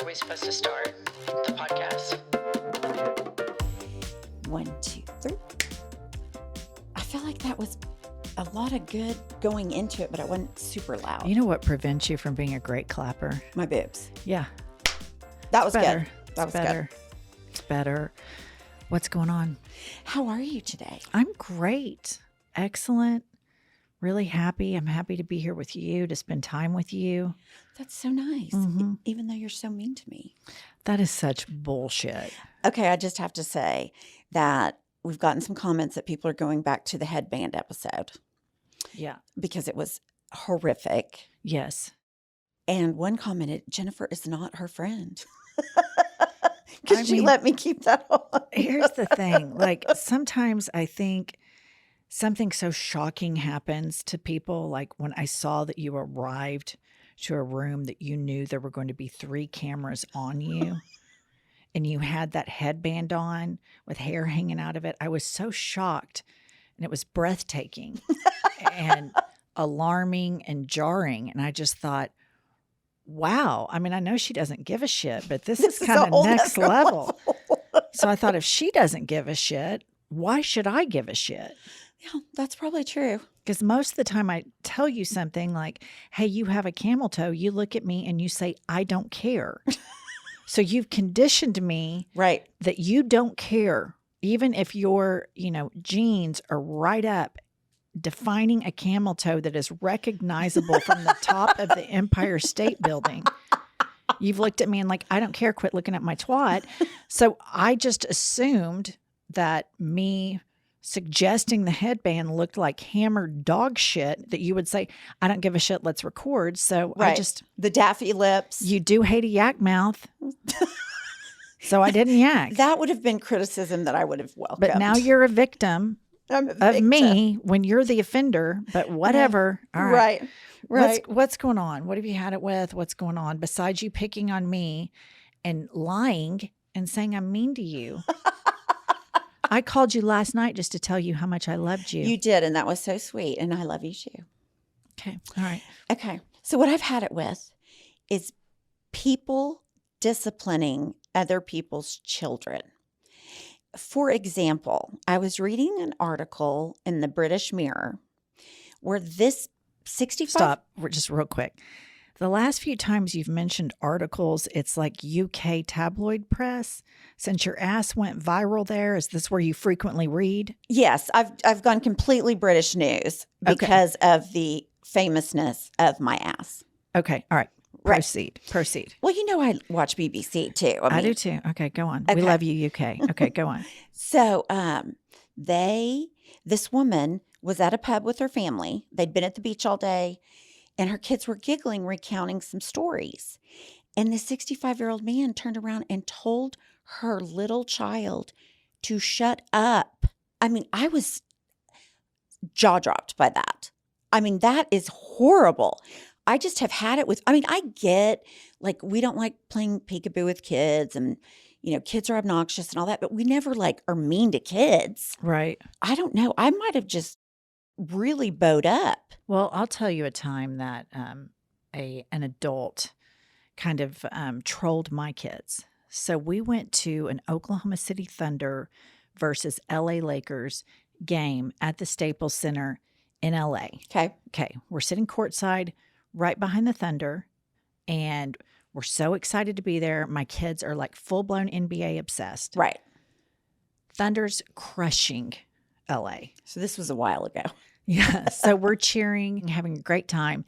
are we supposed to start the podcast? 1, 2, 3. I feel like that was a lot of good going into it, but it wasn't super loud. You know what prevents you from being a great clapper? My boobs. Yeah. That was better. good. That was better. good. It's better. What's going on? How are you today? I'm great. Excellent. Really happy. I'm happy to be here with you, to spend time with you. That's so nice. Mhm. Even though you're so mean to me. That is such bullshit. Okay, I just have to say that we've gotten some comments that people are going back to the headband episode Yeah. because it was horrific. Yes. And one commented, Jennifer is not her friend. Because I she mean, let me keep that on. Here's the thing. Like, sometimes I think something so shocking happens to people. Like when I saw that you arrived to a room that you knew there were going to be 3 cameras on you and you had that headband on with hair hanging out of it. I was so shocked, and it was breathtaking and alarming and jarring. And I just thought, wow. I mean, I know she doesn't give a shit, but this is a kind of whole next nother level. So I thought, if she doesn't give a shit, why should I give a shit? Yeah, that's probably true. Because most of the time I tell you something like, hey, you have a camel toe. You look at me and you say, I don't care. So you've conditioned me Right. that you don't care. Even if your, jeans are right up, defining a camel toe that is recognizable from the top of the Empire State Building. You've looked at me and like, I don't care. Quit looking at my twat. So I just assumed that me suggesting the headband looked like hammered dog shit, that you would say, I don't give a shit, let's record. So Right. The daffy lips. You do hate a yak mouth. So I didn't yak. That would have been criticism that I would have welcomed. But now you're a victim I'm a of victim. me when you're the offender, but whatever. All right. Right. What's going on? What have you had it with? What's going on? Besides you picking on me and lying and saying I'm mean to you. I called you last night just to tell you how much I loved you. You did, and that was so sweet, and I love you too. Okay. All right. Okay. So what I've had it with is people disciplining other people's children. For example, I was reading an article in the British Mirror where this 65... Stop. We're just real quick. The last few times you've mentioned articles, it's like UK tabloid press. Since your ass went viral there, is this where you frequently read? Yes, I've gone completely British news because of the famousness of my ass. Okay. All right. Right. Proceed. Well, I watch BBC too. I do too. Okay, go on. Okay. We love you, UK. Okay, go on. So this woman was at a pub with her family. They'd been at the beach all day, and her kids were giggling, recounting some stories. And the 65-year-old man turned around and told her little child to shut up. I mean, I was jaw-dropped by that. I mean, that is horrible. I just have had it with, I get, like, we don't like playing peekaboo with kids, and, kids are obnoxious and all that, but we never, like, are mean to kids. Right. I don't know. I might have just really bowed up. Well, I'll tell you a time that an adult kind of trolled my kids. So we went to an Oklahoma City Thunder versus LA Lakers game at the Staples Center in LA. Okay. We're sitting courtside right behind the Thunder, and we're so excited to be there. My kids are like full-blown NBA obsessed. Right. Thunder's crushing LA. So this was a while ago. Yeah. So we're cheering, having a great time.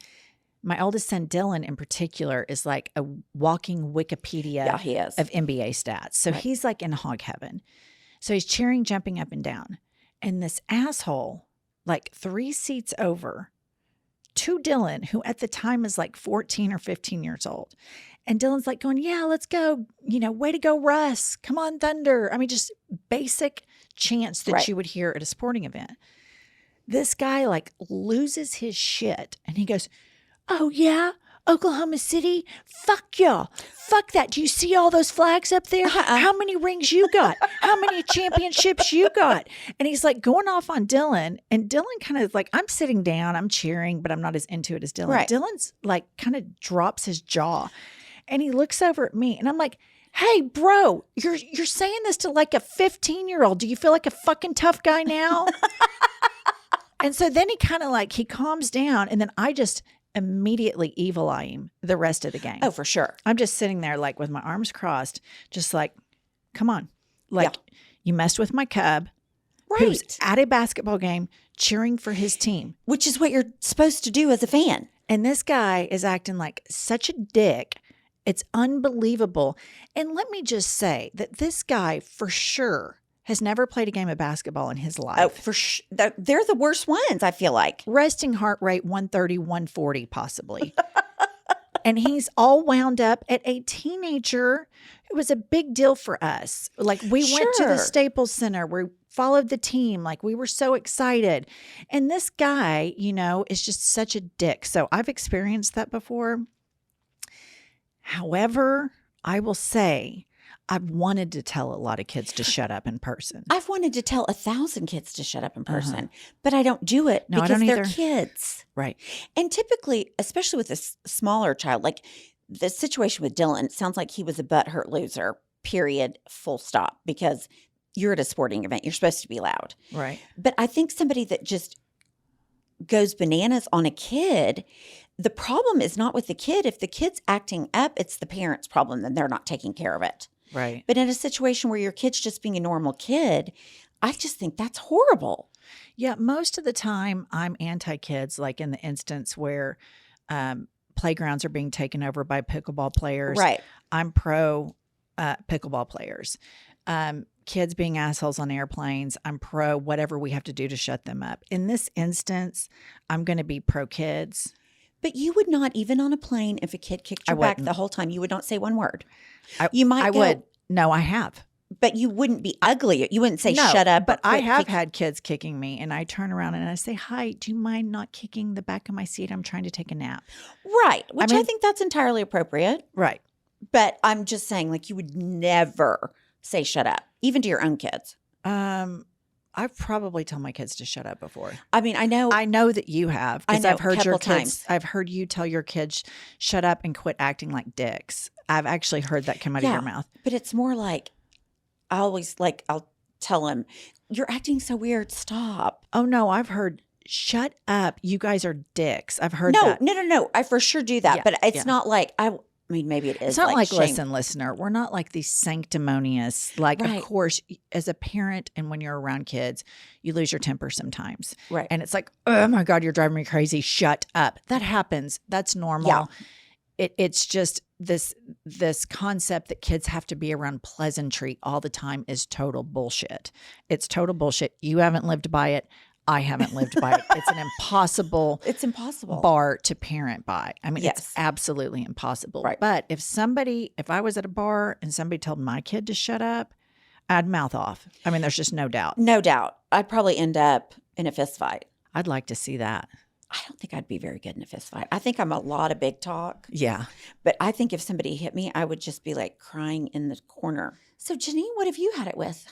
My oldest son, Dylan, in particular, is like a walking Wikipedia Yeah, he is. of NBA stats. So Right. he's like in hog heaven. So he's cheering, jumping up and down. And this asshole, like 3 seats over, to Dylan, who at the time is like 14 or 15 years old. And Dylan's like going, yeah, let's go. Way to go, Russ. Come on, Thunder. I mean, just basic chants that Right. you would hear at a sporting event. This guy like loses his shit and he goes, oh yeah, Oklahoma City, fuck y'all. Fuck that. Do you see all those flags up there? How many rings you got? How many championships you got? And he's like going off on Dylan. And Dylan kind of like, I'm sitting down, I'm cheering, but I'm not as into it as Dylan. Right. Dylan's like kind of drops his jaw. And he looks over at me and I'm like, hey, bro, you're saying this to like a 15-year-old. Do you feel like a fucking tough guy now? And so then he kind of like, he calms down, and then I just immediately evil eye him the rest of the game. Oh, for sure. I'm just sitting there like with my arms crossed, just like, come on. Like, you messed with my cub who's at a basketball game cheering for his team. Which is what you're supposed to do as a fan. And this guy is acting like such a dick. It's unbelievable. And let me just say that this guy for sure has never played a game of basketball in his life. Oh, for sure. They're the worst ones, I feel like. Resting heart rate 130, 140 possibly. And he's all wound up at a teenager. It was a big deal for us. Like, we went to the Staples Center. We followed the team. Like, we were so excited. And this guy, you know, is just such a dick. So I've experienced that before. However, I will say I've wanted to tell a lot of kids to shut up in person. I've wanted to tell 1,000 kids to shut up in person, but I don't do it because they're kids. Right. And typically, especially with a smaller child, like the situation with Dylan, it sounds like he was a butthurt loser, period, full stop, because you're at a sporting event. You're supposed to be loud. Right. But I think somebody that just goes bananas on a kid, the problem is not with the kid. If the kid's acting up, it's the parent's problem, then they're not taking care of it. Right. But in a situation where your kid's just being a normal kid, I just think that's horrible. Yeah, most of the time I'm anti-kids, like in the instance where playgrounds are being taken over by pickleball players. Right. I'm pro pickleball players. Kids being assholes on airplanes, I'm pro whatever we have to do to shut them up. In this instance, I'm going to be pro kids. But you would not, even on a plane, if a kid kicked your back the whole time, you would not say one word. I would. No, I have. But you wouldn't be ugly. You wouldn't say shut up. But I have had kids kicking me, and I turn around and I say, hi, do you mind not kicking the back of my seat? I'm trying to take a nap. Right. Which I think that's entirely appropriate. Right. But I'm just saying, like, you would never say shut up, even to your own kids. I've probably told my kids to shut up before. I mean, I know that you have, because I've heard your kids. I've heard you tell your kids shut up and quit acting like dicks. I've actually heard that come out of your mouth. But it's more like I'll tell him, you're acting so weird. Stop. Oh no, I've heard shut up. You guys are dicks. I've heard that. No. I for sure do that, but it's not like I mean, maybe it is. It's not like listen, listener. We're not like these sanctimonious. Like, of course, as a parent and when you're around kids, you lose your temper sometimes. Right. And it's like, oh my God, you're driving me crazy. Shut up. That happens. That's normal. Yeah. It's just this concept that kids have to be around pleasantry all the time is total bullshit. It's total bullshit. You haven't lived by it. I haven't lived by it. It's an impossible. It's impossible bar to parent by. I mean, yes. It's absolutely impossible. Right. But if I was at a bar and somebody told my kid to shut up, I'd mouth off. I mean, there's just no doubt. No doubt. I'd probably end up in a fist fight. I'd like to see that. I don't think I'd be very good in a fist fight. I think I'm a lot of big talk. Yeah. But I think if somebody hit me, I would just be like crying in the corner. So, Janine, what have you had it with?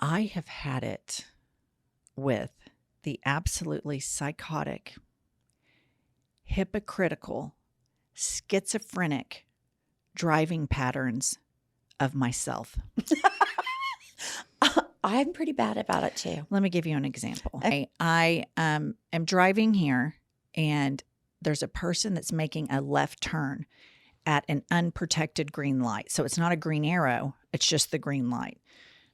I have had it with the absolutely psychotic, hypocritical, schizophrenic driving patterns of myself. I'm pretty bad about it too. Let me give you an example. I am driving here and there's a person that's making a left turn at an unprotected green light. So it's not a green arrow, it's just the green light.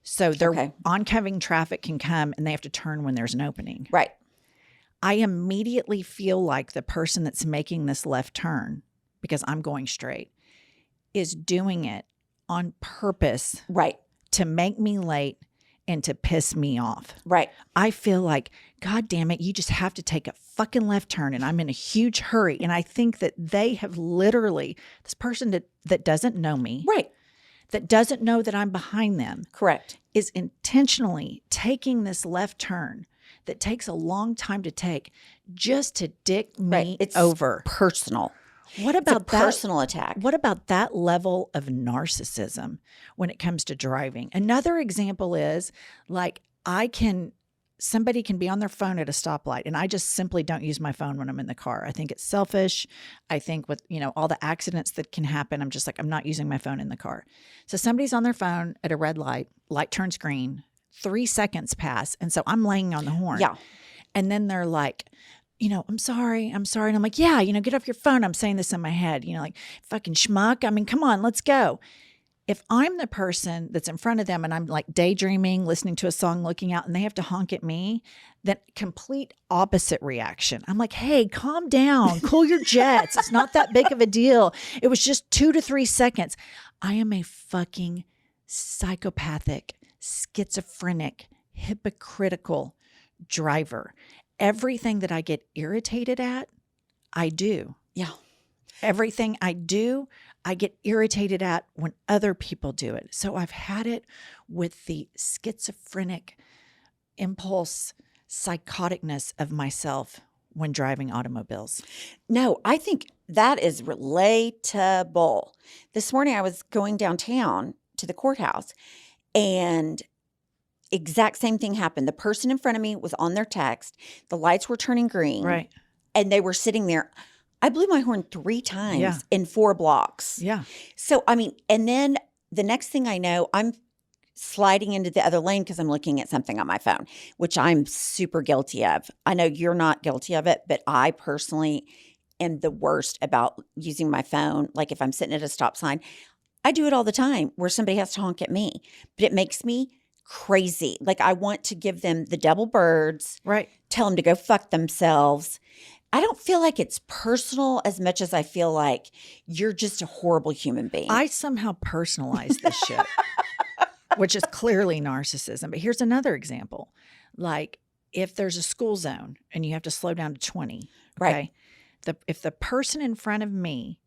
So their oncoming traffic can come and they have to turn when there's an opening. Right. I immediately feel like the person that's making this left turn, because I'm going straight, is doing it on purpose. Right. To make me late and to piss me off. Right. I feel like, God damn it, you just have to take a fucking left turn and I'm in a huge hurry. And I think that they have literally, this person that doesn't know me. Right. That doesn't know that I'm behind them. Correct. Is intentionally taking this left turn that takes a long time to take just to dick me over. Personal. What about that personal attack? What about that level of narcissism when it comes to driving? Another example is like I can somebody can be on their phone at a stoplight, and I just simply don't use my phone when I'm in the car. I think it's selfish. I think with, all the accidents that can happen, I'm just like, I'm not using my phone in the car. So somebody's on their phone at a red light turns green, 3 seconds pass. And so I'm laying on the horn. Yeah. And then they're like, I'm sorry. And I'm like, yeah, get off your phone. I'm saying this in my head, like, fucking schmuck. I mean, come on, let's go. If I'm the person that's in front of them and I'm like daydreaming, listening to a song, looking out, and they have to honk at me, then complete opposite reaction. I'm like, hey, calm down, cool your jets. It's not that big of a deal. It was just 2 to 3 seconds. I am a fucking psychopathic, schizophrenic, hypocritical driver. Everything that I get irritated at, I do. Yeah. Everything I do, I get irritated at when other people do it. So I've had it with the schizophrenic impulse, psychoticness of myself when driving automobiles. No, I think that is relatable. This morning I was going downtown to the courthouse, and exact same thing happened. The person in front of me was on their text. The lights were turning green. Right. And they were sitting there. I blew my horn 3 times in 4 blocks. Yeah. So, I mean, and then the next thing I know, I'm sliding into the other lane because I'm looking at something on my phone, which I'm super guilty of. I know you're not guilty of it, but I personally am the worst about using my phone. Like if I'm sitting at a stop sign, I do it all the time where somebody has to honk at me, but it makes me crazy. Like I want to give them the double birds, right? Tell them to go fuck themselves. I don't feel like it's personal as much as I feel like you're just a horrible human being. I somehow personalize this shit, which is clearly narcissism. But here's another example. Like if there's a school zone and you have to slow down to 20, okay? Right. If the person in front of me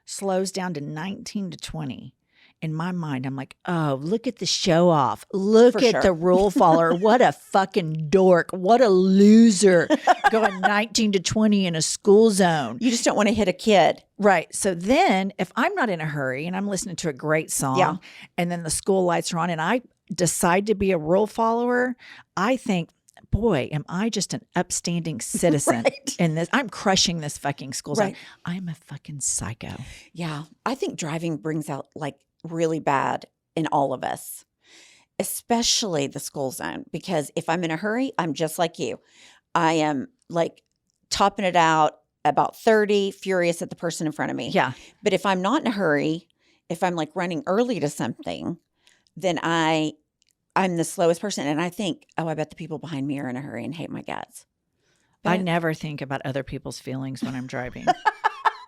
slows down to 19 to 20, in my mind, I'm like, oh, look at the show off. Look at the rule follower. What a fucking dork. What a loser going 19 to 20 in a school zone. You just don't want to hit a kid. Right. So then if I'm not in a hurry and I'm listening to a great song and then the school lights are on and I decide to be a rule follower, I think, boy, am I just an upstanding citizen in this. I'm crushing this fucking school zone. I'm a fucking psycho. Yeah. I think driving brings out like really bad in all of us, especially the school zone, because if I'm in a hurry, I'm just like you. I am like topping it out about 30, furious at the person in front of me. Yeah. But if I'm not in a hurry, if I'm like running early to something, then I'm the slowest person. And I think, oh, I bet the people behind me are in a hurry and hate my guts. But I never think about other people's feelings when I'm driving.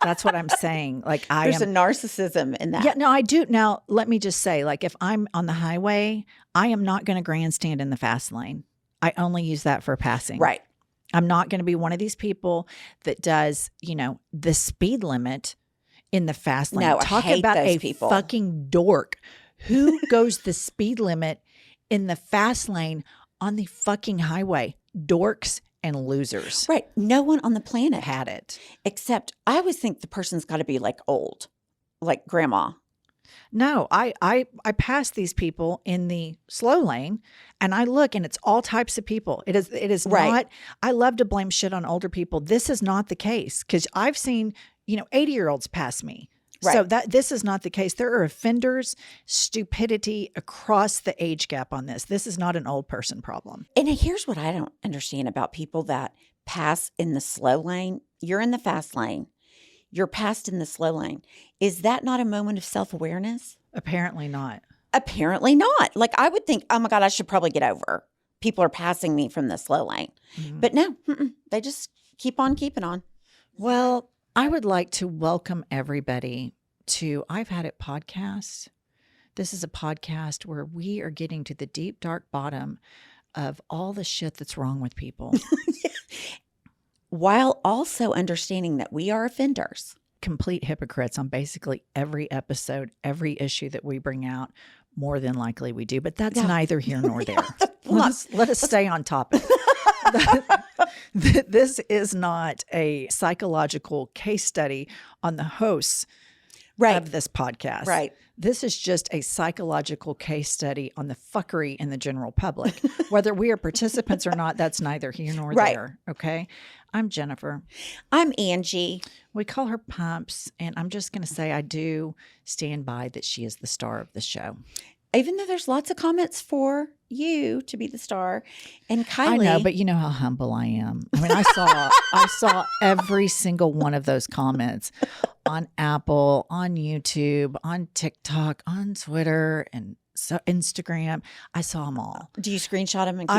That's what I'm saying. Like there's a narcissism in that. Yeah, no, I do. Now, let me just say, like if I'm on the highway, I am not going to grandstand in the fast lane. I only use that for passing. Right. I'm not going to be one of these people that does, the speed limit in the fast lane. No, Talk I hate about those a people. Fucking dork. Who goes the speed limit in the fast lane on the fucking highway? Dorks and losers. Right. No one on the planet Had it. Except I always think the person's got to be like old, like grandma. No, I pass these people in the slow lane and I look and it's all types of people. It is not, I love to blame shit on older people. This is not the case because I've seen, 80-year-olds pass me. Right. So this is not the case. There are offenders, stupidity across the age gap on this. This is not an old person problem. And here's what I don't understand about people that pass in the slow lane. You're in the fast lane. You're passed in the slow lane. Is that not a moment of self-awareness? Apparently not. Apparently not. Like I would think, oh my God, I should probably get over. People are passing me from the slow lane. Mm-hmm. But no, they just keep on keeping on. Well, I would like to welcome everybody to I've Had It podcast. This is a podcast where we are getting to the deep, dark bottom of all the shit that's wrong with people. While also understanding that we are offenders. Complete hypocrites on basically every episode, every issue that we bring out. More than likely we do, but that's neither here nor there. Let us stay on topic. This is not a psychological case study on the hosts. of this podcast. Right. This is just a psychological case study on the fuckery in the general public. Whether we are participants or not, that's neither here nor there. Okay. I'm Jennifer. I'm Angie. We call her Pumps. And I'm just going to say I do stand by that she is the star of the show. Even though there's lots of comments for you to be the star. And Kylie. I know, but you know how humble I am. I mean, I saw every single one of those comments on Apple, on YouTube, on TikTok, on Twitter, and so Instagram. I saw them all. Do you screenshot them? And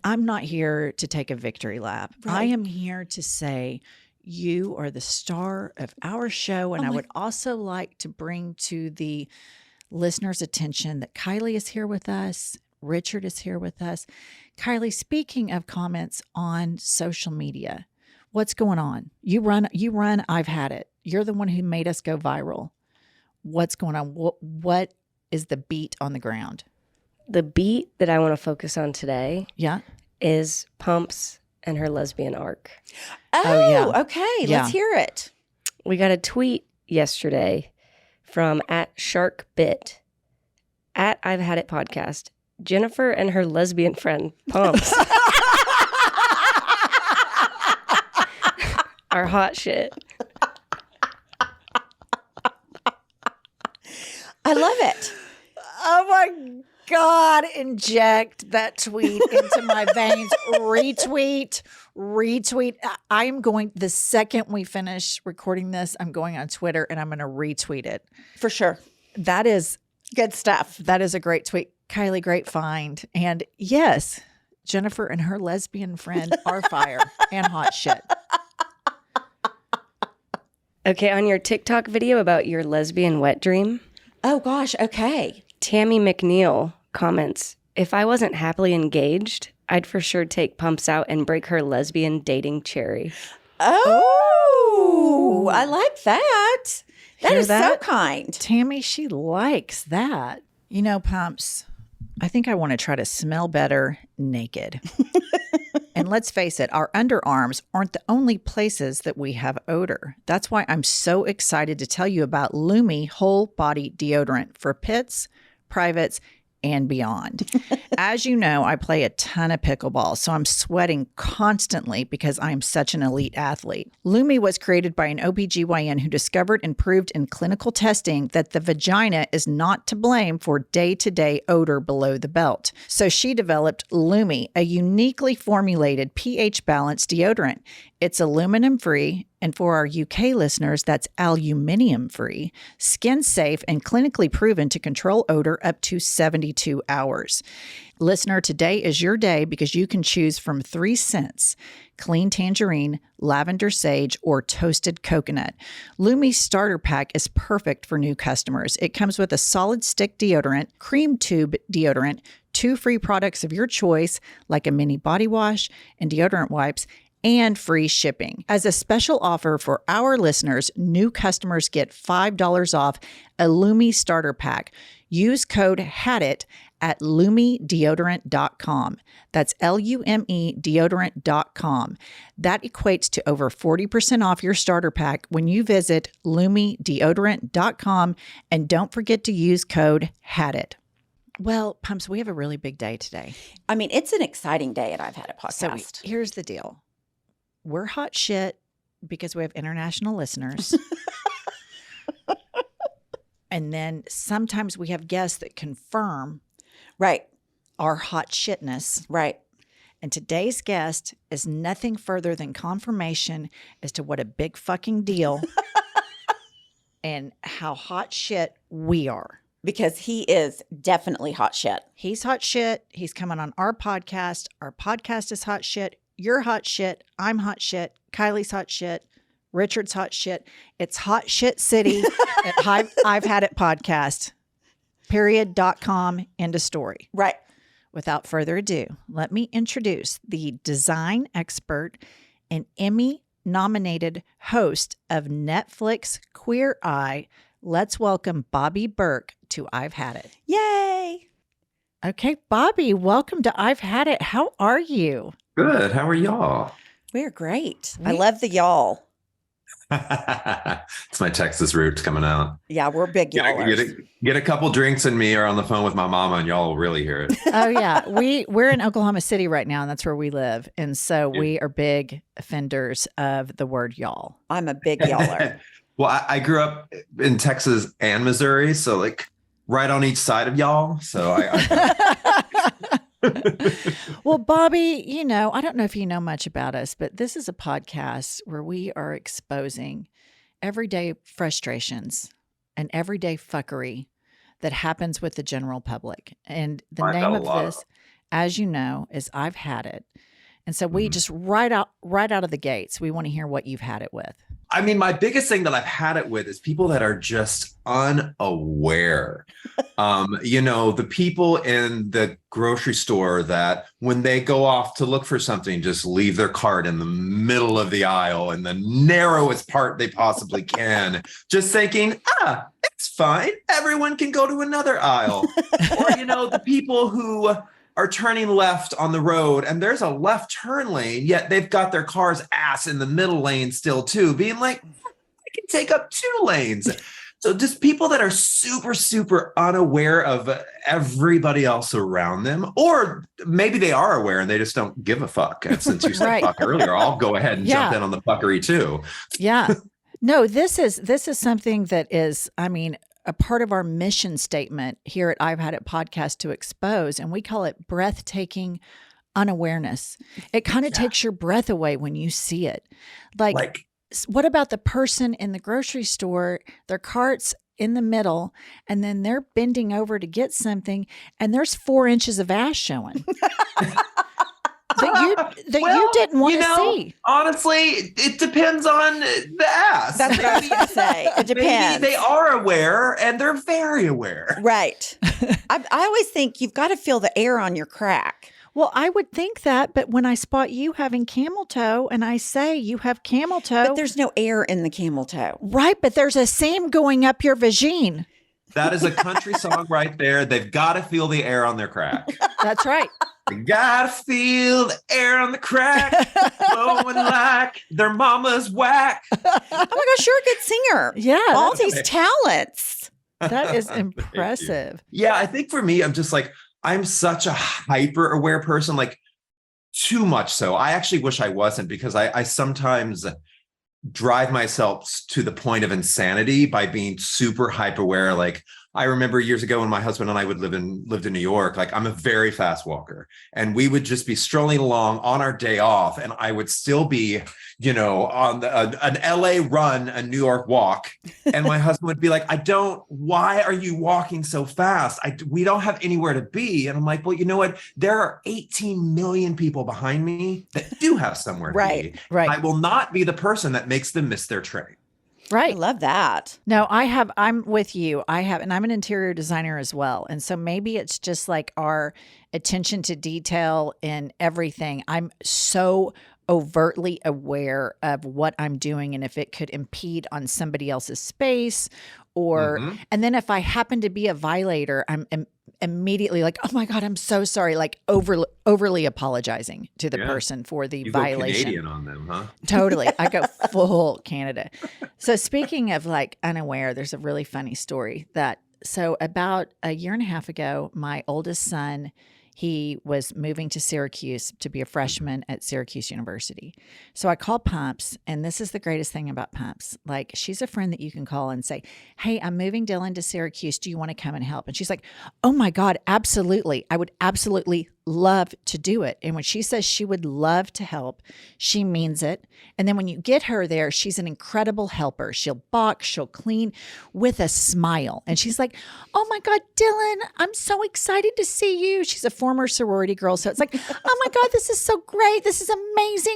I'm not here to take a victory lap. Right. I am here to say you are the star of our show. And I would also like to bring to the listeners' attention that Kylie is here with us. Richard is here with us. Kylie, speaking of comments on social media, what's going on? You run I've Had It. You're the one who made us go viral. What's going on? What is the beat on the ground? The beat that I want to focus on today is Pumps and her lesbian arc. Oh yeah. Okay. Yeah. Let's hear it. We got a tweet yesterday from @SharkBit @I've Had It podcast. Jennifer and her lesbian friend Pumps are hot shit. I love it. Oh my God, inject that tweet into my veins. Retweet. I'm going, the second we finish recording this, I'm going on Twitter and I'm going to retweet it. For sure. That is Good stuff. That is a great tweet. Kylie, great find. And yes, Jennifer and her lesbian friend are fire and hot shit. Okay, on your TikTok video about your lesbian wet dream, Oh gosh. Okay. Tammy McNeil comments, if I wasn't happily engaged, I'd for sure take Pumps out and break her lesbian dating cherry. Oh, I like that. That Hear is so that? kind. Tammy, she likes that. You know, Pumps, I think I want to try to smell better naked. And let's face it, our underarms aren't the only places that we have odor. That's why I'm so excited to tell you about Lume Whole Body Deodorant for pits, privates, and beyond. As you know, I play a ton of pickleball, so I'm sweating constantly because I'm such an elite athlete. Lume was created by an OBGYN who discovered and proved in clinical testing that the vagina is not to blame for day-to-day odor below the belt. So she developed Lume, a uniquely formulated pH-balanced deodorant. It's aluminum-free, and for our UK listeners, that's aluminium-free, skin-safe, and clinically proven to control odor up to 72 hours. Listener, today is your day because you can choose from 3 scents: clean tangerine, lavender sage, or toasted coconut. Lume's starter pack is perfect for new customers. It comes with a solid stick deodorant, cream tube deodorant, 2 free products of your choice, like a mini body wash and deodorant wipes, and free shipping. As a special offer for our listeners, new customers get $5 off a Lume starter pack. Use code HADIT at lumedeodorant.com. That's LUME deodorant.com. That equates to over 40% off your starter pack when you visit lumedeodorant.com, and don't forget to use code HADIT. Well, Pumps, we have a really big day today. I mean, it's an exciting day at I've Had It podcast. So here's the deal. We're hot shit because we have international listeners. And then sometimes we have guests that confirm Right. our hot shitness. Right. And today's guest is nothing further than confirmation as to what a big fucking deal and how hot shit we are. Because he is definitely hot shit. He's hot shit. He's coming on our podcast. Our podcast is hot shit. You're hot shit. I'm hot shit. Kylie's hot shit. Richard's hot shit. It's hot shit city at I've Had It podcast. Period.com. End of story. Right. Without further ado, let me introduce the design expert and Emmy-nominated host of Netflix Queer Eye. Let's welcome Bobby Berk to I've Had It. Yay. Okay, Bobby, welcome to I've Had It. How are you? Good. How are y'all? We're great. I love the y'all. It's my Texas roots coming out. Yeah, we're big yallers. Get a couple drinks in me or on the phone with my mama, and y'all will really hear it. Oh yeah, we're in Oklahoma City right now, and that's where we live, and so we are big offenders of the word y'all. I'm a big yaller. Well, I grew up in Texas and Missouri, so like right on each side of y'all. So Well, Bobby, you know, I don't know if you know much about us, but this is a podcast where we are exposing everyday frustrations and everyday fuckery that happens with the general public. And the name of this, as you know, is I've Had It. And so we just right out of the gates, we want to hear what you've had it with. I mean, my biggest thing that I've had it with is people that are just unaware. You know, the people in the grocery store that when they go off to look for something, just leave their cart in the middle of the aisle in the narrowest part they possibly can, just thinking, it's fine. Everyone can go to another aisle. Or, you know, the people who are turning left on the road and there's a left turn lane, yet they've got their car's ass in the middle lane still too, being like, I can take up 2 lanes. So just people that are super, super unaware of everybody else around them, or maybe they are aware and they just don't give a fuck. And since you said fuck earlier, I'll go ahead and jump in on the fuckery too. Yeah. No, this is something that is, I mean, a part of our mission statement here at I've Had It podcast to expose, and we call it breathtaking unawareness. It kind of takes your breath away when you see it. Like, what about the person in the grocery store, their cart's in the middle, and then they're bending over to get something, and there's 4 inches of ass showing. You didn't want to see. Honestly, it depends on the ass. That's what I was going to say. It depends. Maybe they are aware and they're very aware. Right. I always think you've got to feel the air on your crack. Well, I would think that, but when I spot you having camel toe and I say you have camel toe. But there's no air in the camel toe. Right, but there's a seam going up your vagine. That is a country song right there. They've got to feel the air on their crack. That's right. They gotta feel the air on the crack, blowing like their mama's whack. Oh my gosh, you're a good singer. Yeah. All these talents. That is impressive. Yeah, I think for me, I'm just like, I'm such a hyper aware person, like too much so. I actually wish I wasn't, because I sometimes drive myself to the point of insanity by being super hyper aware. Like I remember years ago when my husband and I lived in New York, like I'm a very fast walker, and we would just be strolling along on our day off, and I would still be, you know, on an LA run, a New York walk. And my husband would be like, why are you walking so fast? We don't have anywhere to be. And I'm like, well, you know what? There are 18 million people behind me that do have somewhere to be. Right. I will not be the person that makes them miss their train. Right. I love that. No, I'm with you. And I'm an interior designer as well. And so maybe it's just like our attention to detail in everything. I'm so overtly aware of what I'm doing and if it could impede on somebody else's space and then if I happen to be a violator, I'm immediately like, oh my God, I'm so sorry. Like overly apologizing to the person for the violation. Go Canadian on them, huh? Totally. I go full Canada. So speaking of like unaware, there's a really funny story so about a year and a half ago, my oldest son, he was moving to Syracuse to be a freshman at Syracuse University. So I called Pumps, and this is the greatest thing about Pumps. Like, she's a friend that you can call and say, hey, I'm moving Dylan to Syracuse. Do you want to come and help? And she's like, oh my God, absolutely. I would absolutely love to do it. And when she says she would love to help, she means it. And then when you get her there, she's an incredible helper. She'll box, she'll clean with a smile. And she's like, oh my God, Dylan, I'm so excited to see you. She's a former sorority girl. So it's like, oh my God, this is so great. This is amazing.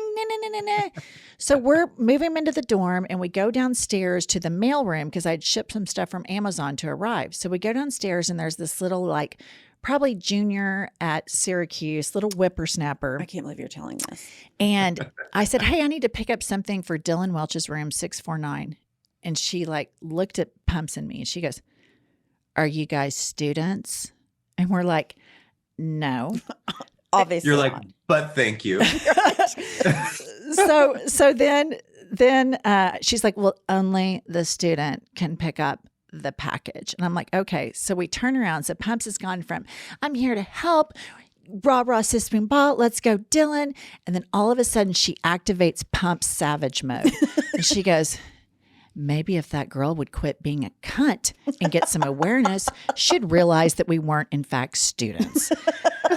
So we're moving him into the dorm, and we go downstairs to the mail room because I'd shipped some stuff from Amazon to arrive. So we go downstairs, and there's this little like probably junior at Syracuse, little whippersnapper. I can't believe you're telling this. And I said, hey, I need to pick up something for Dylan Welch's room 649. And she like looked at Pumps and me, and she goes, are you guys students? And we're like, no. Obviously You're like, not. but thank you. So then then she's like, well, only the student can pick up the package. And I'm like, okay. So we turn around. So Pumps has gone from, I'm here to help, rah, rah, sis, boom, ball, let's go, Dylan. And then all of a sudden she activates Pumps savage mode. And she goes, maybe if that girl would quit being a cunt and get some awareness, she'd realize that we weren't in fact students.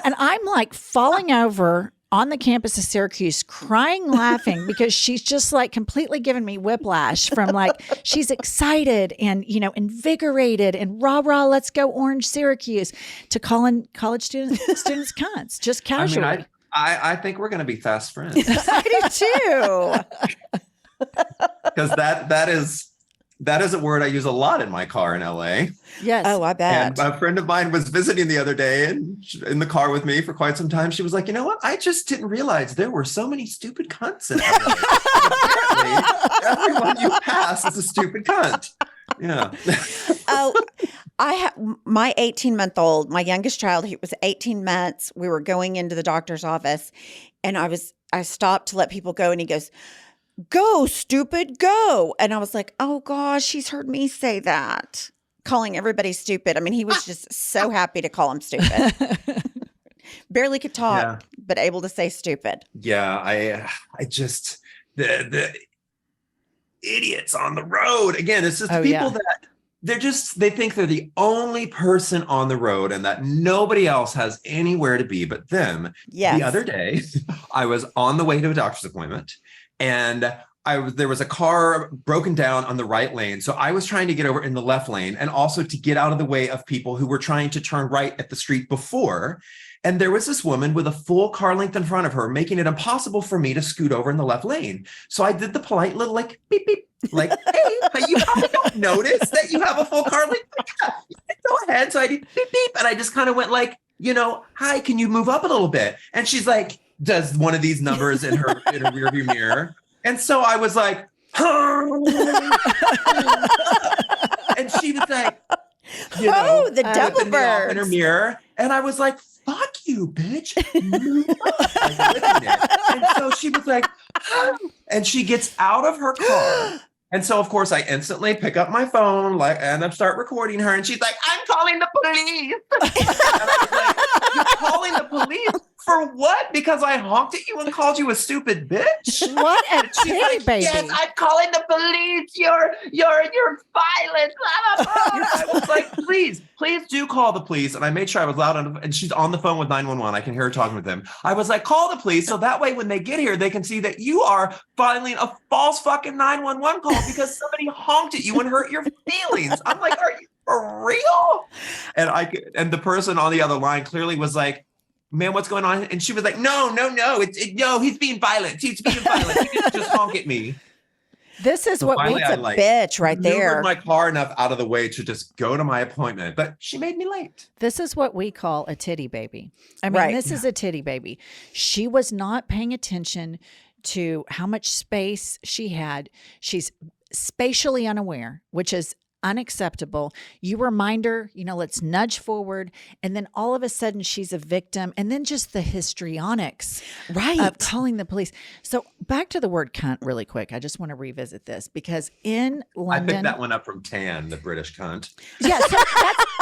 And I'm like falling over on the campus of Syracuse, crying, laughing, because she's just like completely given me whiplash from like, she's excited and, you know, invigorated and rah, rah, let's go Orange Syracuse, to calling college students cunts, just casually. I mean, I think we're going to be fast friends. I do too. Because that is a word I use a lot in my car in LA. Yes. Oh, I bet. And a friend of mine was visiting the other day and in the car with me for quite some time. She was like, you know what? I just didn't realize there were so many stupid cunts in LA. Apparently, everyone you pass is a stupid cunt. Yeah. Oh, I have my 18-month-old, my youngest child, he was 18 months. We were going into the doctor's office and I stopped to let people go and he goes, go, stupid, go. And I was like, oh gosh, he's heard me say that, calling everybody stupid. I mean, he was just so happy to call him stupid. Barely could talk, but able to say stupid. Yeah, I just the idiots on the road. Again, it's just people that they think they're the only person on the road and that nobody else has anywhere to be but them. Yes. The other day, I was on the way to a doctor's appointment and there was a car broken down on the right lane. So I was trying to get over in the left lane and also to get out of the way of people who were trying to turn right at the street before. And there was this woman with a full car length in front of her, making it impossible for me to scoot over in the left lane. So I did the polite little like beep, beep, like, hey, but you probably don't notice that you have a full car length. Go ahead. So I did beep, beep. And I just kind of went like, you know, hi, can you move up a little bit? And she's like, does one of these numbers in her rearview mirror. And so I was like, and she was like, you know, the double bird in her mirror. And I was like, fuck you, bitch. And so she was like, and she gets out of her car. And so, of course, I instantly pick up my phone and I start recording her. And she's like, I'm calling the police. And I was like, you're calling the police? For what? Because I honked at you and called you a stupid bitch? What a She's like, baby. yes, I'm calling the police. You're violent. Blah, blah, blah. I was like, please do call the police. And I made sure I was loud enough. And she's on the phone with 911. I can hear her talking with them. I was like, call the police. So that way, when they get here, they can see that you are filing a false fucking 911 call because somebody honked at you and hurt your feelings. I'm like, are you for real? And the person on the other line clearly was like, man, what's going on? And she was like, no, he's being violent. He's being violent. He didn't just honk at me. This is So what finally, we It's a bitch right there. maneuvered my car enough out of the way to just go to my appointment, but she made me late. This is what we call a titty baby. I mean, Right. this is a titty baby. She was not paying attention to how much space she had. She's spatially unaware, which is unacceptable. You remind her, you know, let's nudge forward. And then all of a sudden she's a victim. And then just the histrionics of calling the police. So back to the word cunt really quick. I just want to revisit this because in London. I picked that one up from Tan, the British cunt. Yeah, so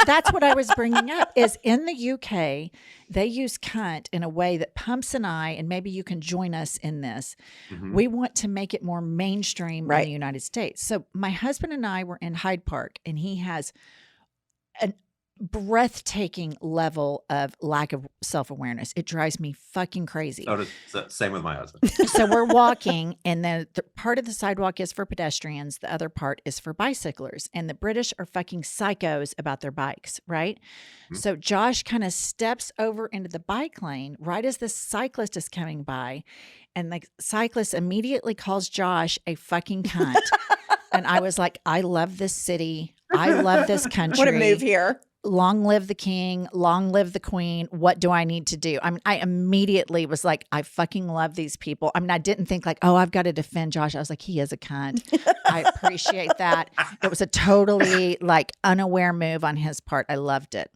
that's what I was bringing up is in the UK, they use cunt in a way that Pumps and I, and maybe you can join us in this, we want to make it more mainstream in the United States. So my husband and I were in Hyde Park, and he has a breathtaking level of lack of self-awareness. It drives me fucking crazy. Oh, same with my husband. So we're walking, and the part of the sidewalk is for pedestrians. The other part is for bicyclers. And the British are fucking psychos about their bikes, right? Mm-hmm. So Josh kind of steps over into the bike lane right as the cyclist is coming by. And the cyclist immediately calls Josh a fucking cunt. And I was like, I love this city. I love this country. What a move here. Long live the king, long live the queen. What do I need to do? I mean, I immediately was like, I fucking love these people. I mean, I didn't think like, oh, I've got to defend Josh. I was like, he is a cunt. I appreciate that. It was a totally like unaware move on his part. I loved it.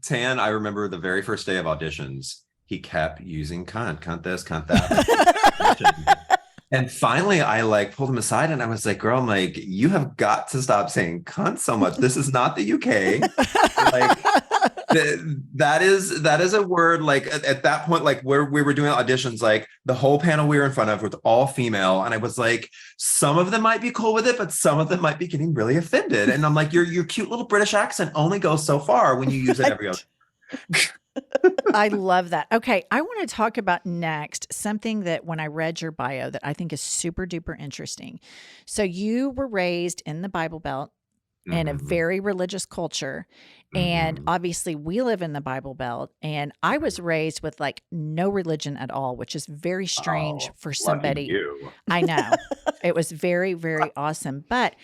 Tan, I remember the very first day of auditions, he kept using cunt this, cunt that. And finally, I like pulled him aside and I was like, girl, I'm like, you have got to stop saying cunt so much. This is not the UK. Like, that is a word. Like at that point, like where we were doing auditions, like the whole panel we were in front of was all female. And I was like, some of them might be cool with it, but some of them might be getting really offended. And I'm like, your cute little British accent only goes so far when you use it every other. I love that. Okay, I want to talk about next something that when I read your bio that I think is super duper interesting. So you were raised in the Bible Belt in a very religious culture. And obviously we live in the Bible Belt, and I was raised with like no religion at all, which is very strange for somebody. I know. It was very, very awesome. But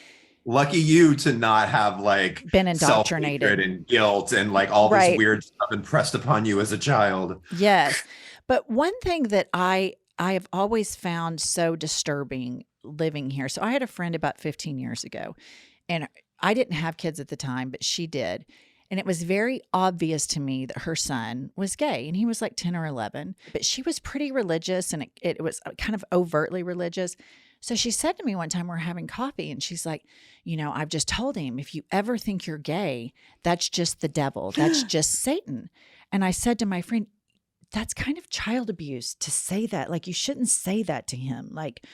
lucky you to not have like been indoctrinated and guilt and like all this weird stuff impressed upon you as a child. Yes. But one thing that I have always found so disturbing living here. So I had a friend about 15 years ago, and I didn't have kids at the time, but she did. And it was very obvious to me that her son was gay, and he was like 10 or 11, but she was pretty religious, and it was kind of overtly religious. So she said to me one time, we're having coffee, and she's like, I've just told him, if you ever think you're gay, that's just the devil. That's just Satan. And I said to my friend, that's kind of child abuse to say that. Like, you shouldn't say that to him. Like,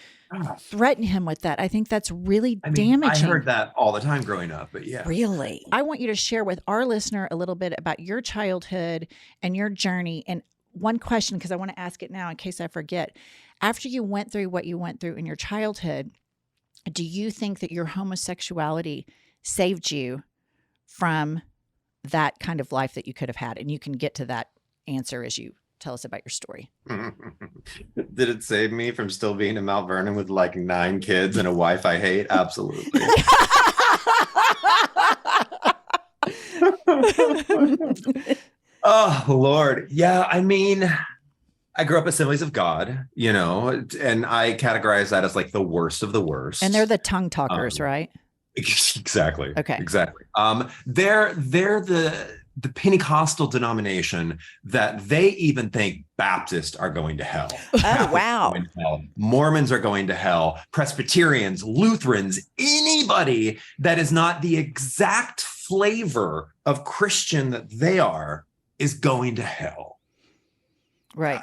threaten him with that. I think that's really damaging. I heard that all the time growing up, but yeah. Really? I want you to share with our listener a little bit about your childhood and your journey. And one question, because I want to ask it now in case I forget. After you went through what you went through in your childhood, do you think that your homosexuality saved you from that kind of life that you could have had? And you can get to that answer as you tell us about your story. Did it save me from still being in Mount Vernon with like 9 kids and a wife I hate? Absolutely. Oh, Lord. Yeah, I mean, I grew up Assemblies of God, and I categorize that as like the worst of the worst. And they're the tongue talkers, right? Exactly. Okay. Exactly. They're the Pentecostal denomination that they even think Baptists are going to hell. Oh, wow. Mormons are going to hell. Presbyterians, Lutherans, anybody that is not the exact flavor of Christian that they are is going to hell. Right.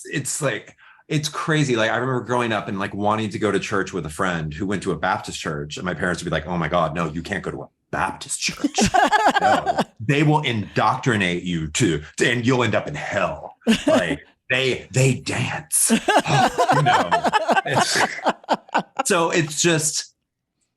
It's like, it's crazy. Like, I remember growing up and like wanting to go to church with a friend who went to a Baptist church, and my parents would be like, oh my God, no, you can't go to a Baptist church. No, they will indoctrinate you and you'll end up in hell. Like they dance. So it's just,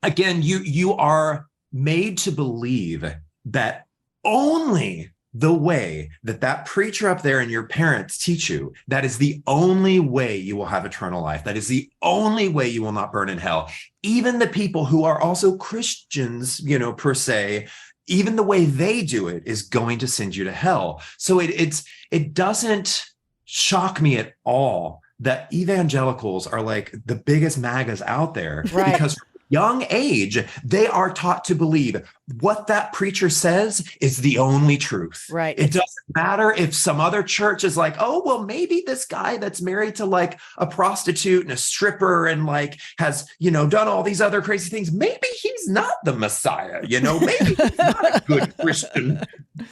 again, you are made to believe that only the way that preacher up there and your parents teach you, that is the only way you will have eternal life. That is the only way you will not burn in hell. Even the people who are also Christians, per se, even the way they do it is going to send you to hell. So it doesn't shock me at all that evangelicals are like the biggest MAGAs out there, right? Because young age, they are taught to believe what that preacher says is the only truth. Right. It doesn't matter if some other church is like, oh, well, maybe this guy that's married to like a prostitute and a stripper and like has, done all these other crazy things. Maybe he's not the Messiah, maybe he's not a good Christian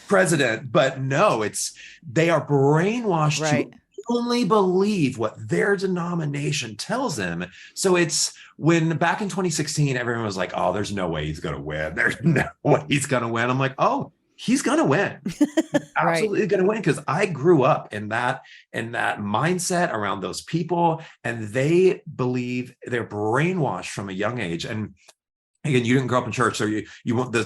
president. But no, they are brainwashed right. to only believe what their denomination tells them. So it's when back in 2016, everyone was like, oh, there's no way he's going to win. There's no way he's going to win. I'm like, oh, he's going to win. Absolutely going to win. Because I grew up in that mindset around those people, and they believe they're brainwashed from a young age. And again, you didn't grow up in church, so you want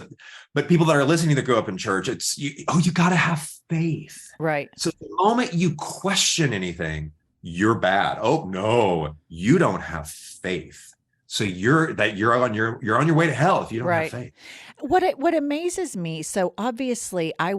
but people that are listening that grew up in church, you got to have faith. Right. So the moment you question anything, you're bad. Oh no, you don't have faith. So you're on your way to hell if you don't have faith. What amazes me, so obviously I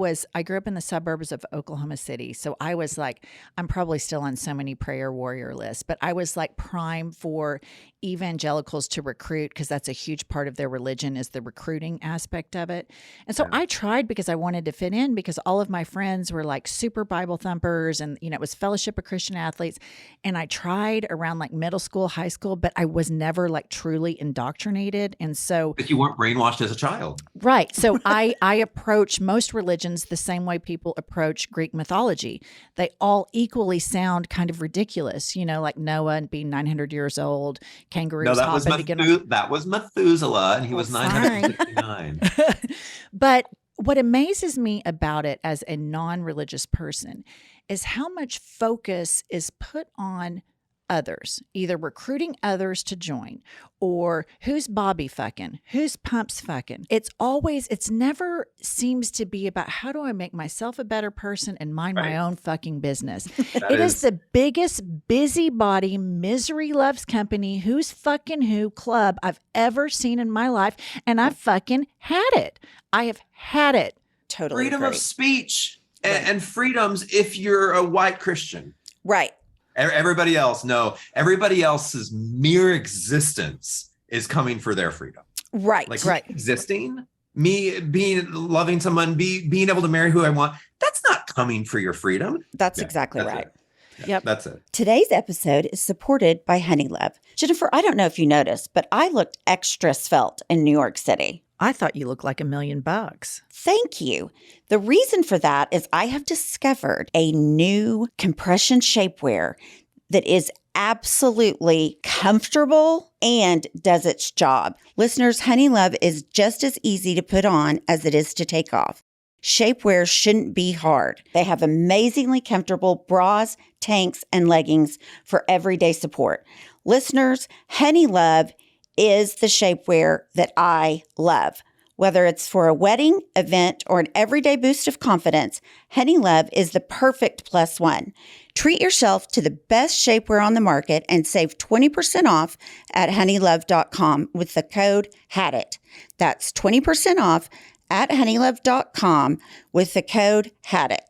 grew up in the suburbs of Oklahoma City. So I was like, I'm probably still on so many prayer warrior lists, but I was like prime for evangelicals to recruit because that's a huge part of their religion is the recruiting aspect of it. And so I tried because I wanted to fit in because all of my friends were like super Bible thumpers and, it was Fellowship of Christian Athletes. And I tried around like middle school, high school, but I was never like truly indoctrinated. And so. But you weren't brainwashed as a child. Right. So I approach most religions the same way people approach Greek mythology. They all equally sound kind of ridiculous, like Noah and being 900 years old, kangaroos No, that was hopping to get on. that was Methuselah, and he was 969. But what amazes me about it as a non-religious person is how much focus is put on others, either recruiting others to join or who's Bobby fucking, who's Pumps fucking. It's never seems to be about how do I make myself a better person and mind my own fucking business. It is the biggest busybody misery loves company, who's fucking who club I've ever seen in my life. And I've fucking had it. I have had it. Totally Freedom agree. of speech and freedoms if you're a white Christian. Right. Everybody else's mere existence is coming for their freedom. Right. Like right. existing, me being loving someone, being able to marry who I want, that's not coming for your freedom. That's exactly right. Yep. That's it. Today's episode is supported by HoneyLove. Jennifer, I don't know if you noticed, but I looked extra svelte in New York City. I thought you looked like $1 million. Thank you. The reason for that is I have discovered a new compression shapewear that is absolutely comfortable and does its job. Listeners, HoneyLove is just as easy to put on as it is to take off. Shapewear shouldn't be hard. They have amazingly comfortable bras, tanks, and leggings for everyday support. Listeners, HoneyLove is the shapewear that I love. Whether it's for a wedding, event, or an everyday boost of confidence, HoneyLove is the perfect plus one. Treat yourself to the best shapewear on the market and save 20% off at honeylove.com with the code HADIT. That's 20% off at honeylove.com with the code HADIT.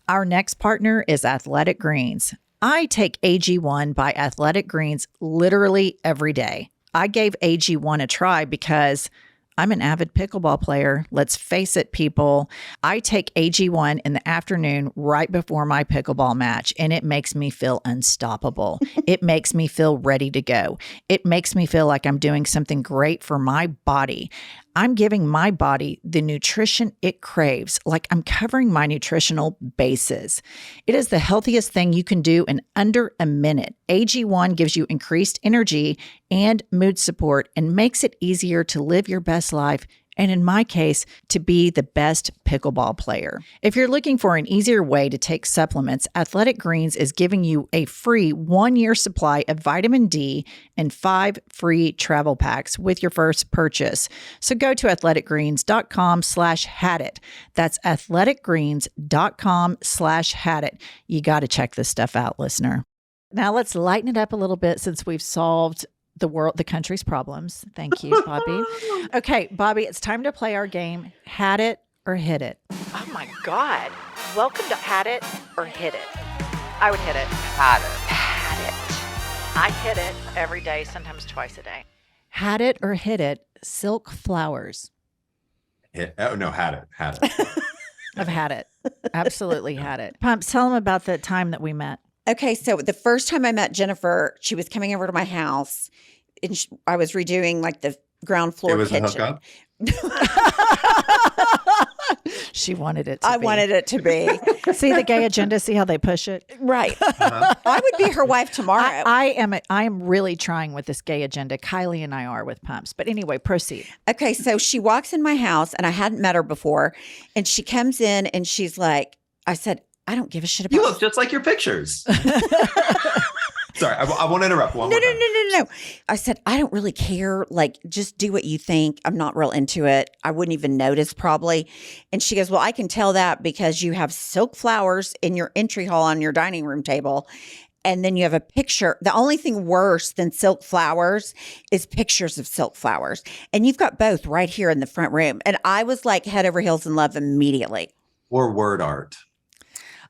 Our next partner is Athletic Greens. I take AG1 by Athletic Greens literally every day. I gave AG1 a try because I'm an avid pickleball player. Let's face it, people. I take AG1 in the afternoon right before my pickleball match, and it makes me feel unstoppable. It makes me feel ready to go. It makes me feel like I'm doing something great for my body. I'm giving my body the nutrition it craves, like I'm covering my nutritional bases. It is the healthiest thing you can do in under a minute. AG1 gives you increased energy and mood support and makes it easier to live your best life, and in my case, to be the best pickleball player. If you're looking for an easier way to take supplements, Athletic Greens is giving you a free 1-year supply of vitamin D and 5 free travel packs with your first purchase. So go to athleticgreens.com/hadit. That's athleticgreens.com/hadit. You got to check this stuff out, listener. Now let's lighten it up a little bit since we've solved the country's problems. Thank you, Bobby. Okay, Bobby, it's time to play our game. Had it or hit it. Oh my God. Welcome to Had It or Hit It. I would hit it. Had it. Had it. I hit it every day, sometimes twice a day. Had it or hit it. Silk flowers. Had it. I've had it. Absolutely had it. Pumps, tell them about the time that we met. Okay, so the first time I met Jennifer, she was coming over to my house, and I was redoing like the ground floor kitchen. A hookup? She wanted it to I be. wanted it to be. See the gay agenda? See how they push it? Right. I would be her wife tomorrow. I am really trying with this gay agenda. Kylie and I are with Pumps. But anyway, proceed. Okay, so she walks in my house, and I hadn't met her before, and she comes in, and she's like, I said, I don't give a shit about You look just like your pictures. Sorry, I won't interrupt. No. I said, I don't really care. Like, just do what you think. I'm not real into it. I wouldn't even notice probably. And she goes, well, I can tell that because you have silk flowers in your entry hall on your dining room table. And then you have a picture. The only thing worse than silk flowers is pictures of silk flowers. And you've got both right here in the front room. And I was like head over heels in love immediately. Or word art.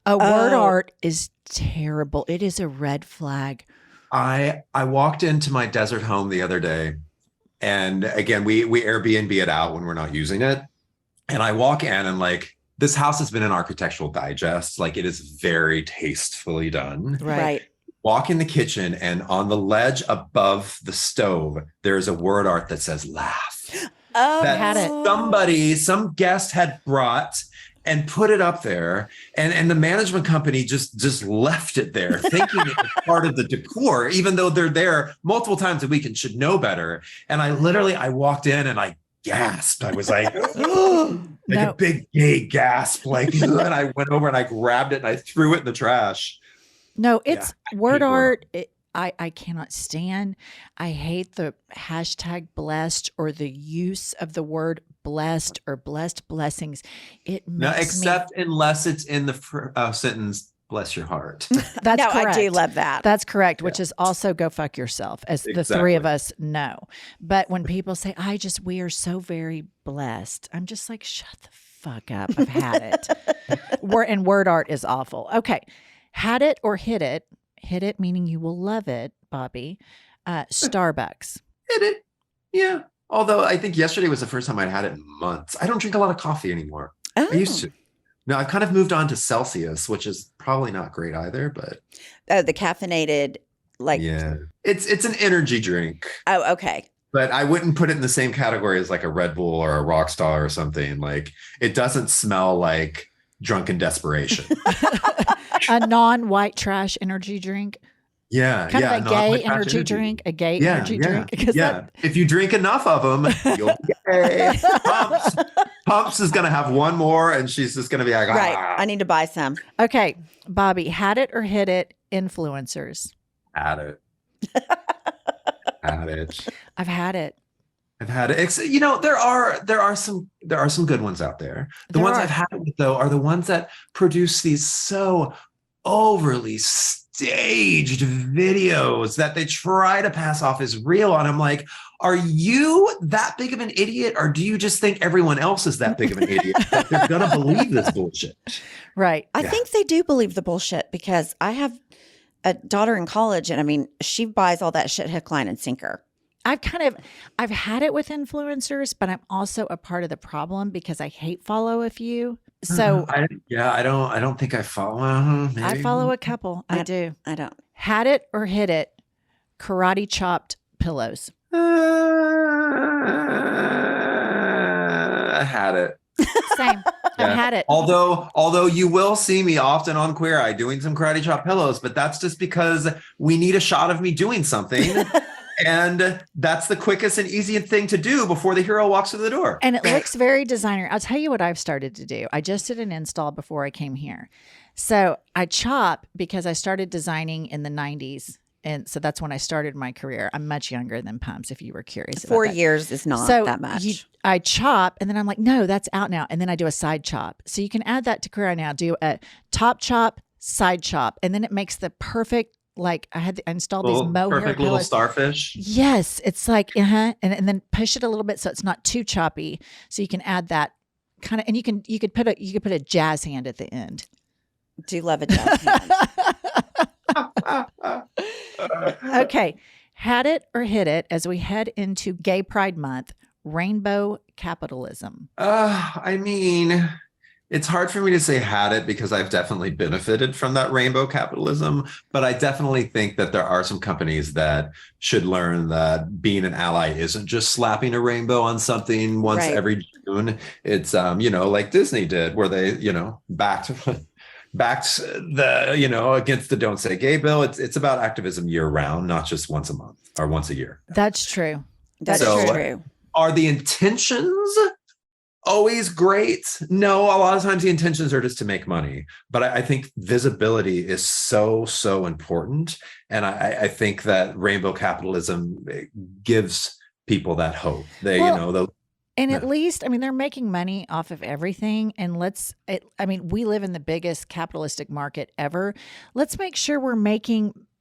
Word art is terrible. It is a red flag. I walked into my desert home the other day, and again, we Airbnb it out when we're not using it. And I walk in, and like, this house has been an Architectural Digest. Like, it is very tastefully done. Right. Walk in the kitchen, and on the ledge above the stove, there is a word art that says "laugh." Oh, That had it. some guest had brought and put it up there, and the management company just left it there, thinking it was part of the decor, even though they're there multiple times a week and should know better. And I walked in and I gasped. I was like, a big gay gasp, like, and I went over and I grabbed it and I threw it in the trash. No, it's word hate word art. I cannot stand. I hate the hashtag blessed or the use of the word blessed or blessed blessings. It No, makes except unless it's in the sentence, bless your heart. That's no, correct. I do love that. That's correct, which is also go fuck yourself, as the three of us know. But when people say, we are so very blessed, I'm just like, shut the fuck up. I've had it. And word art is awful. Okay. Had it or hit it. Hit it, meaning you will love it, Bobby. Starbucks. Hit it. Yeah. Although I think yesterday was the first time I'd had it in months. I don't drink a lot of coffee anymore. Oh. I used to. No, I've kind of moved on to Celsius, which is probably not great either, but The caffeinated, like. yeah. It's an energy drink. Oh, okay. But I wouldn't put it in the same category as like a Red Bull or a Rockstar or something. Like, it doesn't smell like drunken desperation. A non-white trash energy drink. Yeah. Kind yeah, of a gay non-white trash energy drink. A gay Yeah, energy yeah, drink. Because yeah. If you drink enough of them, you'll be gay. Pumps is going to have one more, and she's just going to be like, Right. ah. I need to buy some. Okay, Bobby, had it or hit it, influencers. Had it. Had it. I've had it. I've had it. You know, there are some good ones out there. The There ones are. I've had it with, though, are the ones that produce these so overly staged videos that they try to pass off as real. And I'm like, are you that big of an idiot, or do you just think everyone else is that big of an idiot that they're gonna believe this bullshit? Right. I think they do believe the bullshit, because I have a daughter in college, and I mean, she buys all that shit hook, line, and sinker. I've had it with influencers, but I'm also a part of the problem because I hate follow a few. So I don't think I follow. Maybe. I follow a couple. I do. I don't. Had it or hit it, karate chopped pillows. I had it. Same. I've had it. Although you will see me often on Queer Eye doing some karate chop pillows, but that's just because we need a shot of me doing something. And that's the quickest and easiest thing to do before the hero walks through the door. And it looks very designer. I'll tell you what I've started to do. I just did an install before I came here. So I chop because I started designing in the 90s. And so that's when I started my career. I'm much younger than Pumps, if you were curious. 4 about that. years is not So that much. I chop, and then I'm like, no, that's out now. And then I do a side chop. So you can add that to Queer Eye now. Do a top chop, side chop, and then it makes the perfect. Like I installed these mohair perfect little pillows. starfish. Yes, it's like and then push it a little bit so it's not too choppy. So you can add that kind of, and you could put a jazz hand at the end. Do love a jazz hand. Okay, had it or hit it as we head into Gay Pride Month. Rainbow capitalism. I mean, it's hard for me to say had it because I've definitely benefited from that rainbow capitalism, but I definitely think that there are some companies that should learn that being an ally isn't just slapping a rainbow on something once Right. every June. It's, like Disney did, where they, backed the, against the Don't Say Gay bill. It's about activism year round, not just once a month or once a year. That's true. That's So- true. Are the intentions always great? No, a lot of times the intentions are just to make money. But I think visibility is so important. And I think that rainbow capitalism gives people that hope. And at least, I mean, they're making money off of everything. And we live in the biggest capitalistic market ever. Let's make sure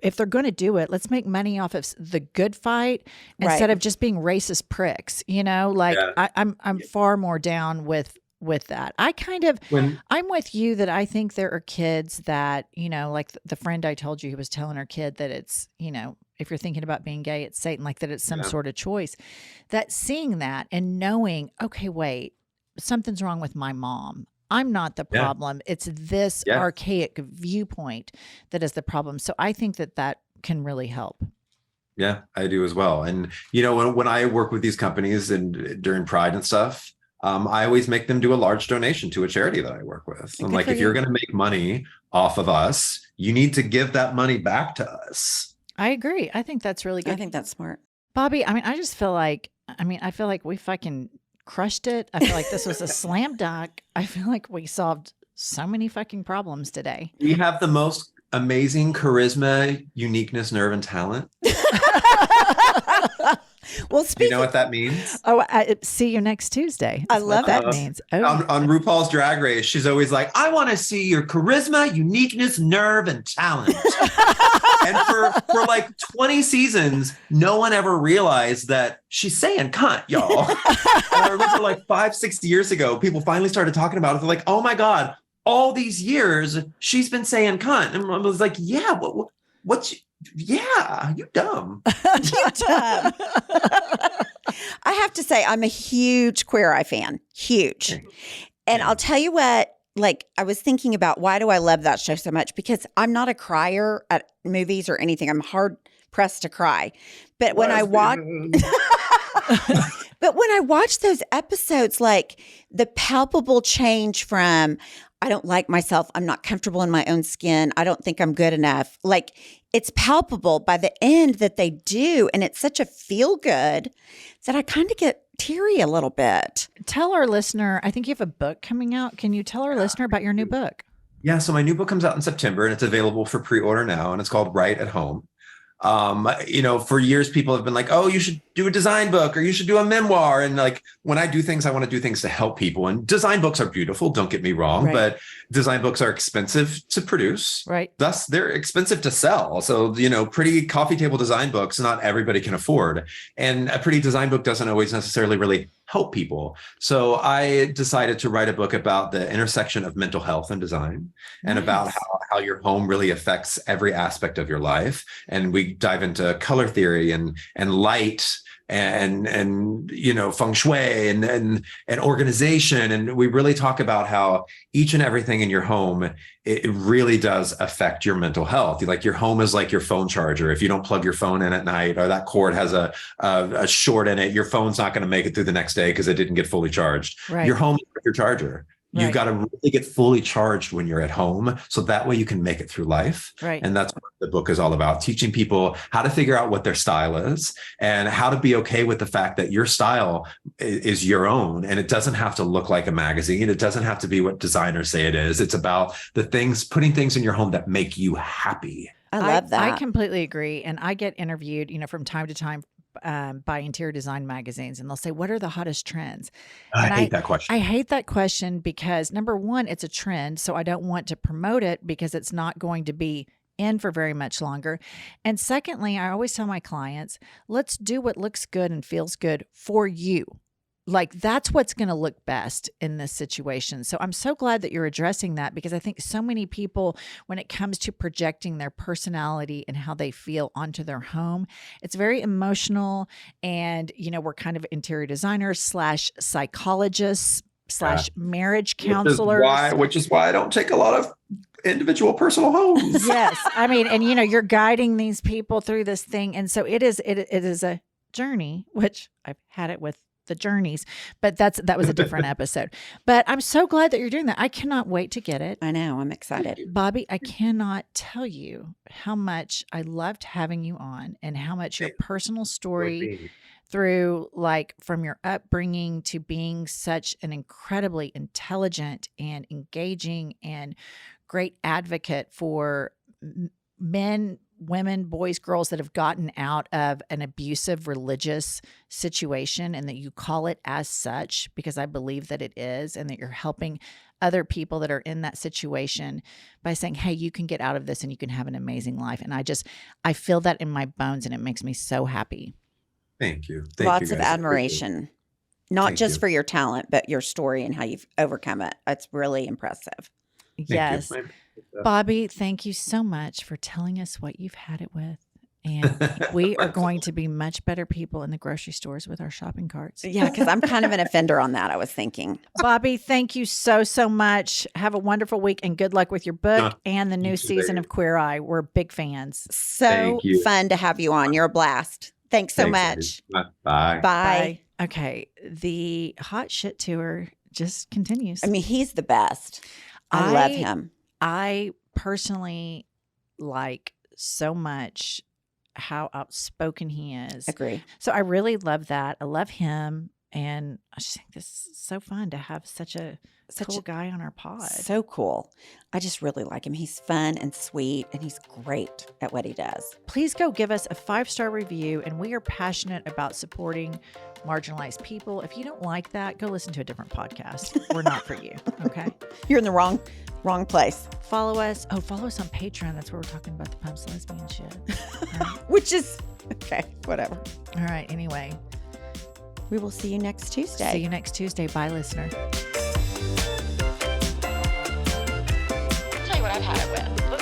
if they're going to do it, let's make money off of the good fight instead Right. of just being racist pricks. I'm far more down with with that. When I'm with you that I think there are kids that, like the friend I told you who was telling her kid that it's, if you're thinking about being gay, it's Satan, like that it's some sort of choice. That seeing that and knowing, okay, wait, something's wrong with my mom. I'm not the problem. It's this archaic viewpoint that is the problem. So I think that can really help. Yeah, I do as well. And, when I work with these companies and during Pride and stuff, I always make them do a large donation to a charity that I work with. I'm like, if you're going to make money off of us, you need to give that money back to us. I agree. I think that's really good. I think that's smart. Bobby, I just feel like, I feel like we fucking crushed it. I feel like this was a slam dunk. I feel like we solved so many fucking problems today. We have the most amazing charisma, uniqueness, nerve, and talent. Well, you know what that means? Oh, see you next Tuesday. I love that means. Oh. On RuPaul's Drag Race, she's always like, I want to see your charisma, uniqueness, nerve, and talent. And for like 20 seasons, no one ever realized that she's saying cunt, y'all. And I remember like 5-6 years ago, people finally started talking about it. They're like, oh my God, all these years she's been saying cunt. And I was like, yeah, yeah, you dumb. You dumb. I have to say, I'm a huge Queer Eye fan. Huge. And I'll tell you what, like, I was thinking about why do I love that show so much? Because I'm not a crier at movies or anything. I'm hard pressed to cry. But when I watch but when I watch those episodes, like the palpable change from I don't like myself, I'm not comfortable in my own skin, I don't think I'm good enough. Like it's palpable by the end that they do. And it's such a feel good that I kind of get teary a little bit. Tell our listener, I think you have a book coming out. Can you tell our listener about your new book? Yeah, so my new book comes out in September and it's available for pre-order now, and it's called Right at Home. For years, people have been like, oh, you should do a design book or you should do a memoir. And like, when I do things, I want to do things to help people. And design books are beautiful. Don't get me wrong, but design books are expensive to produce. Right. Thus, they're expensive to sell. So, pretty coffee table design books, not everybody can afford. And a pretty design book doesn't always necessarily really help people. So I decided to write a book about the intersection of mental health and design and about how your home really affects every aspect of your life. And we dive into color theory and light and feng shui and organization. And we really talk about how each and everything in your home, it really does affect your mental health. Like your home is like your phone charger. If you don't plug your phone in at night or that cord has a short in it, your phone's not going to make it through the next day because it didn't get fully charged. Right. Your home is like your charger. You've got to really get fully charged when you're at home. So that way you can make it through life. Right. And that's what the book is all about, teaching people how to figure out what their style is and how to be okay with the fact that your style is your own. And it doesn't have to look like a magazine. It doesn't have to be what designers say it is. It's about putting things in your home that make you happy. I love that. I completely agree. And I get interviewed, from time to time by interior design magazines, and they'll say, what are the hottest trends? I hate that question. I hate that question because number one, it's a trend. So I don't want to promote it because it's not going to be in for very much longer. And secondly, I always tell my clients, let's do what looks good and feels good for you. Like that's what's going to look best in this situation. So I'm so glad that you're addressing that because I think so many people, when it comes to projecting their personality and how they feel onto their home, it's very emotional. And, we're kind of interior designers / psychologists / marriage counselors. Which is why I don't take a lot of individual personal homes. Yes. And you're guiding these people through this thing. And so it is a journey, which I've had it with the journeys, but that was a different episode. But I'm so glad that you're doing that. I cannot wait to get it. I know. I'm excited. Bobby, I cannot tell you how much I loved having you on and how much your personal story through from your upbringing to being such an incredibly intelligent and engaging and great advocate for men, women, boys, girls that have gotten out of an abusive religious situation and that you call it as such, because I believe that it is, and that you're helping other people that are in that situation by saying, hey, you can get out of this and you can have an amazing life. And I feel that in my bones and it makes me so happy. Thank you. Lots of admiration. Not Thank just you. for your talent, but your story and how you've overcome it. It's really impressive. Thank Yes. you. Bobby, thank you so much for telling us what you've had it with. And we are going to be much better people in the grocery stores with our shopping carts. Yeah, because I'm kind of an offender on that, I was thinking. Bobby, thank you so much. Have a wonderful week and good luck with your book and the new too, season baby. of Queer Eye. We're big fans. So Thank you. fun to have you on. You're a blast. Thanks so much. Bye. Bye. Bye. Okay. The hot shit tour just continues. I mean, he's the best. I love him. I personally like so much how outspoken he is. Agree. So I really love that. I love him. And I just think this is so fun to have such a cool guy on our pod. So cool. I just really like him. He's fun and sweet, and he's great at what he does. Please go give us a 5-star review. And we are passionate about supporting marginalized people. If you don't like that, go listen to a different podcast. We're not for you. Okay. You're in the wrong place. Follow us. Oh, follow us on Patreon. That's where we're talking about the pumps lesbian shit. All right. Which is okay, whatever. All right. Anyway, We will see you next Tuesday. see you next Tuesday. Bye, listener. I'll tell you what I've had it with.